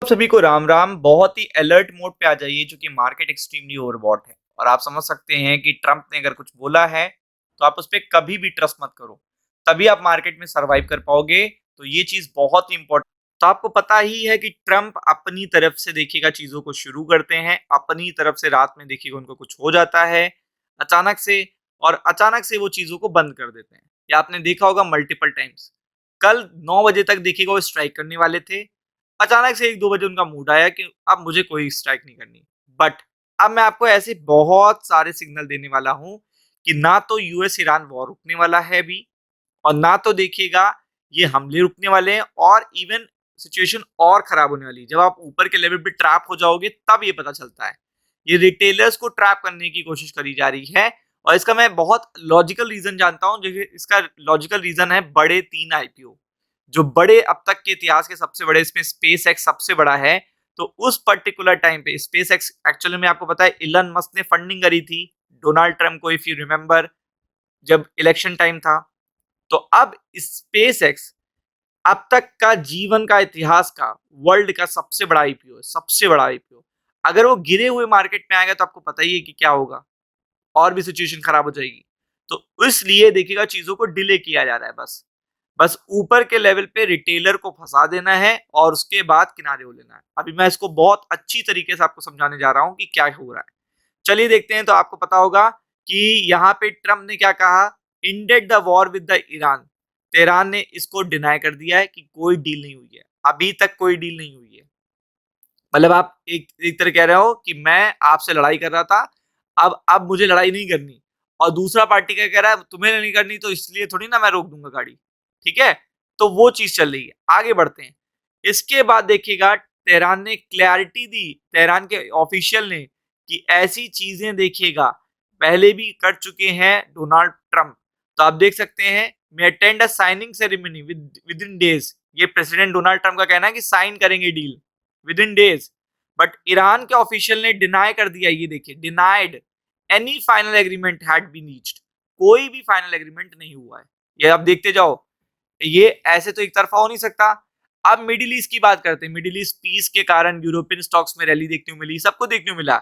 सभी को राम राम। बहुत ही अलर्ट मोड पे आ जाइए, क्योंकि मार्केट एक्सट्रीमली ओवरबॉट है और आप समझ सकते हैं कि ट्रंप ने अगर कुछ बोला है तो आप उस पर कभी भी ट्रस्ट मत करो। तभी आप मार्केट में सरवाइव कर पाओगे। तो ये चीज बहुत ही इंपॉर्टेंट। तो आपको पता ही है कि ट्रंप अपनी तरफ से देखिएगा चीजों को शुरू करते हैं, अपनी तरफ से रात में देखिएगा उनको कुछ हो जाता है अचानक से, और अचानक से वो चीजों को बंद कर देते हैं। या आपने देखा होगा मल्टीपल टाइम्स। कल 9 बजे तक देखिएगा वो स्ट्राइक करने वाले थे। अचानक से 1-2 बजे उनका मूड आया कि अब मुझे कोई स्ट्राइक नहीं करनी। बट अब मैं आपको ऐसे बहुत सारे सिग्नल देने वाला हूं कि ना तो यूएस ईरान वॉर रुकने वाला है अभी, और ना तो देखिएगा ये हमले रुकने वाले हैं, और इवन सिचुएशन और खराब होने वाली है। जब आप ऊपर के लेवल पे ट्रैप हो जाओगे तब ये पता चलता है। ये रिटेलर्स को ट्रैप करने की कोशिश करी जा रही है, और इसका मैं बहुत लॉजिकल रीजन जानता हूं। जो इसका लॉजिकल रीजन है बड़े 3 आईपीओ, जो बड़े अब तक के इतिहास के सबसे बड़े, इसमें स्पेस एक्स सबसे बड़ा है। तो उस पर्टिकुलर टाइम पे स्पेस एक्स एक्चुअली में आपको पता है इलन मस्क ने फंडिंग करी थी डोनाल्ड ट्रंप को, इफ यू रिमेंबर, जब इलेक्शन टाइम था। तो अब स्पेस एक्स अब तक का जीवन का इतिहास का वर्ल्ड का सबसे बड़ा आईपीओ है, सबसे बड़ा आईपीओ। अगर वो गिरे हुए मार्केट में आएगा तो आपको पता ही है कि क्या होगा, और भी सिचुएशन खराब हो जाएगी। तो इसलिए देखिएगा चीजों को डिले किया जा रहा है। बस बस ऊपर के लेवल पे रिटेलर को फंसा देना है और उसके बाद किनारे हो लेना है। अभी मैं इसको बहुत अच्छी तरीके से आपको समझाने जा रहा हूं कि क्या हो रहा है। चलिए देखते हैं। तो आपको पता होगा कि यहाँ पे ट्रम्प ने क्या कहा, ended the war with the Iran. Tehran ने इसको डिनाई कर दिया है कि कोई डील नहीं हुई है, अभी तक कोई डील नहीं हुई है। मतलब आप एक तरह कह रहे हो कि मैं आपसे लड़ाई कर रहा था, अब मुझे लड़ाई नहीं करनी, और दूसरा पार्टी क्या कह रहा है, तुम्हें नहीं करनी तो इसलिए थोड़ी ना मैं रोक दूंगा गाड़ी। ठीक है, तो वो चीज चल रही है। आगे बढ़ते हैं। इसके बाद देखिएगा तेहरान ने क्लैरिटी दी, तेहरान के ऑफिशियल ने, कि ऐसी चीजें देखिएगा पहले भी कर चुके हैं डोनाल्ड ट्रंप। तो आप देख सकते हैं, मैं attend a signing ceremony within days. ये प्रेसिडेंट डोनाल्ड ट्रंप का कहना है कि साइन करेंगे deal within days. But Iran के ऑफिशियल ने डिनाई कर दिया। ये देखिए, denied any final agreement had been reached. कोई भी फाइनल एग्रीमेंट नहीं हुआ है। ये आप देखते जाओ, ये ऐसे तो एक तरफा हो नहीं सकता। अब मिडिल ईस्ट की बात करते हैं। मिडिल ईस्ट पीस के कारण यूरोपियन स्टॉक्स में रैली देखने को मिली, सबको देखने को मिला।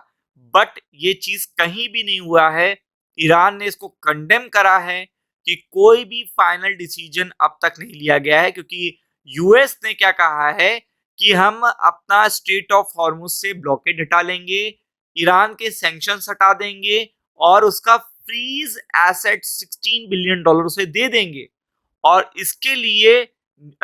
बट ये चीज कहीं भी नहीं हुआ है। ईरान ने इसको कंडेम करा है कि कोई भी फाइनल डिसीजन अब तक नहीं लिया गया है, क्योंकि यूएस ने क्या कहा है कि हम अपना स्ट्रेट ऑफ हॉर्मुज से ब्लॉकेड हटा लेंगे, ईरान के सैंक्शन हटा देंगे, और उसका फ्रीज एसेट $16 बिलियन से दे देंगे। और इसके लिए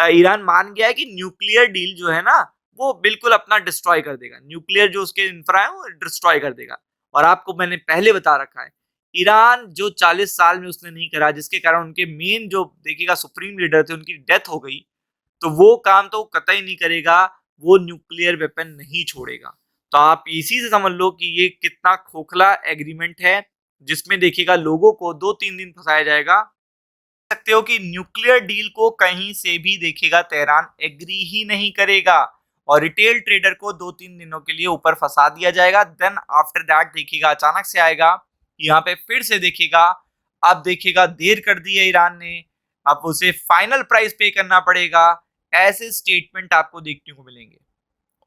ईरान मान गया है कि न्यूक्लियर डील जो है ना, वो बिल्कुल अपना डिस्ट्रॉय कर देगा। न्यूक्लियर जो उसके इंफ्रा है वो डिस्ट्रॉय कर देगा। और आपको मैंने पहले बता रखा है, ईरान जो 40 साल में उसने नहीं करा, जिसके कारण उनके मेन जो देखिएगा सुप्रीम लीडर थे उनकी डेथ हो गई, तो वो काम तो कतई नहीं करेगा। वो न्यूक्लियर वेपन नहीं छोड़ेगा। तो आप इसी से समझ लो कि ये कितना खोखला एग्रीमेंट है, जिसमें देखिएगा लोगों को 2-3 दिन फंसाया जाएगा। सकते हो कि न्यूक्लियर डील को कहीं से भी देखिएगा तेहरान एग्री ही नहीं करेगा, और रिटेल ट्रेडर को 2-3 दिनों के लिए ऊपर फंसा दिया जाएगा। देन आफ्टर दैट देखिएगा अचानक से आएगा, यहाँ पे फिर से देखिएगा, अब देखिएगा देर कर दी है ईरान ने, अब उसे फाइनल प्राइस पे करना पड़ेगा। ऐसे स्टेटमेंट आपको देखने को मिलेंगे।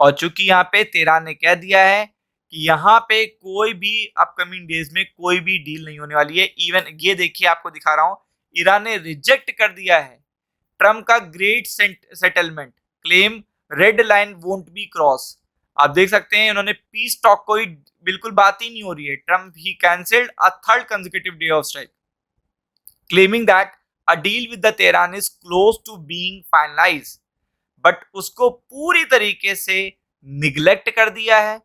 और चूंकि यहाँ पे तेहरान ने कह दिया है कि यहाँ पे कोई भी अपकमिंग डेज में कोई भी डील नहीं होने वाली है। इवन ये देखिए, आपको दिखा रहा हूं, ईरान ने रिजेक्ट कर दिया है ट्रम्प का great settlement claim, red line won't be cross. आप देख सकते हैं उन्होंने पीस टॉक को ही बिल्कुल बात ही नहीं हो रही है। ट्रम्प ही cancelled a third consecutive day of strike, claiming that a deal with the Tehran is close to being finalised. But उसको पूरी तरीके से निग्लेक्ट कर दिया है,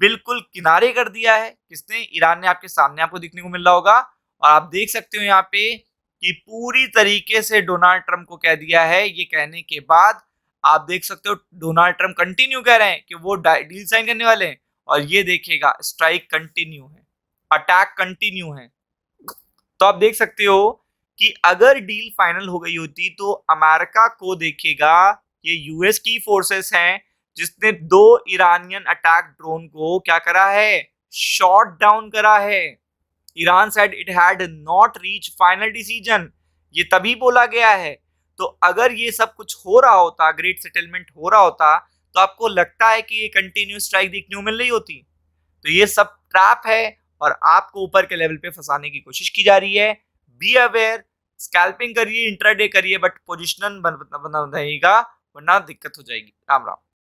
बिल्कुल किनारे कर दिया है। किसने? ईरान ने। आपके सामने आपको दिखने को मिल रहा होगा। और आप देख सकते हो यहाँ पे कि पूरी तरीके से डोनाल्ड ट्रंप को कह दिया है। ये कहने के बाद आप देख सकते हो डोनाल्ड ट्रंप कंटिन्यू कह रहे हैं कि वो डील साइन करने वाले हैं। और ये देखिएगा स्ट्राइक कंटिन्यू है, अटैक कंटिन्यू है। तो आप देख सकते हो कि अगर डील फाइनल हो गई होती तो अमेरिका को देखिएगा, ये यूएस की फोर्सेस हैं जिसने 2 ईरानियन अटैक ड्रोन को क्या करा है, शॉट डाउन करा है। Iran said it had not reach final decision, ये तभी बोला गया है। तो अगर ये सब कुछ हो रहा होता, ग्रेट सेटलमेंट हो रहा होता, तो आपको लगता है कि ये कंटिन्यूस स्ट्राइक देखने को मिल रही होती। तो ये सब ट्रैप है और आपको ऊपर के लेवल पे फंसाने की कोशिश की जा रही है। बी अवेयर, स्कैल्पिंग करिए, इंट्राडे करिए, बट पोजिशनल बनाइएगा, वरना दिक्कत हो जाएगी। राम राम।